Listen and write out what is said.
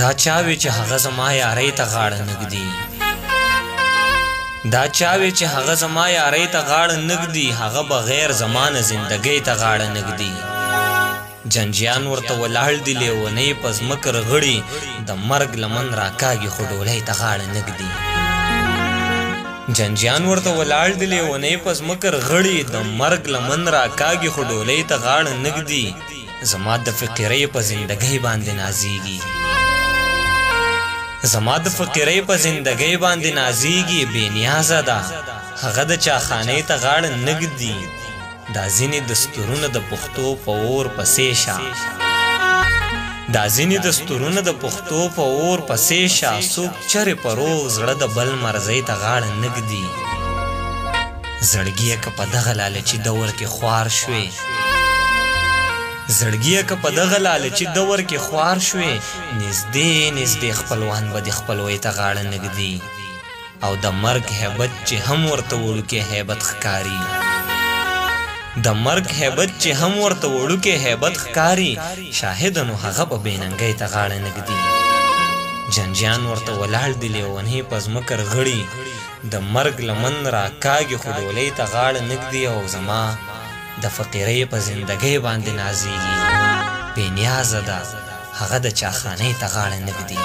دا چاوي چې هغه زما یارۍ ته غاړه نږدي دا چاوي چې هغه زما یارۍ ته غاړه نږدي هغه بغیر زمانه زندګۍ ته غاړه نږدي جنجیان ورته ولاړ دي لیونۍ په ځمکه رغړي د مرګ لمن راکاږي خو ډولۍ ته غاړه نږدي جنجیان ورته ولاړ دي لیونۍ په ځمکه رغړي د مرګ لمن راکاږي خو ډولۍ ته غاړه نږدي زما د فقیرۍ په زندګۍ باندې نازیږي زما د فقیرۍ په زندګۍ باندې نازیږي بې نیازه ده هغه د چاخانۍ ته غاړه نږدي دا ځینې دستورونه د پښتو په اور پسې شه دا ځینې دستورونه د پښتو په اور پسې شه څوک چرې په روغ زړه د بل مرضۍ ته غاړه نږدي زړګیه که په دغه لالچي دور کې خوار شوې زړګیه که په دغه لالچي دور کې خوار شوې نږدې نږدې خپلوان به د خپلوۍ ته غاړه نږدي او د مرګ هیبت چې هم ورته وړوکی هیبت ښکاري د مرګ هیبت چې هم ورته وړوکی هیبت ښکاري شاهده نو هغه به بېننګۍ ته غاړه نږدي جنجیان ورته ولاړ دي لیونۍ په ځمکه رغړي د مرګ لمن راکاږي خو ډولۍ ته غاړه نږدي او زما د فقیرۍ په زندګۍ باندې نازیږي بې نیازه ده هغه د چاخانۍ ته غاړه نږدي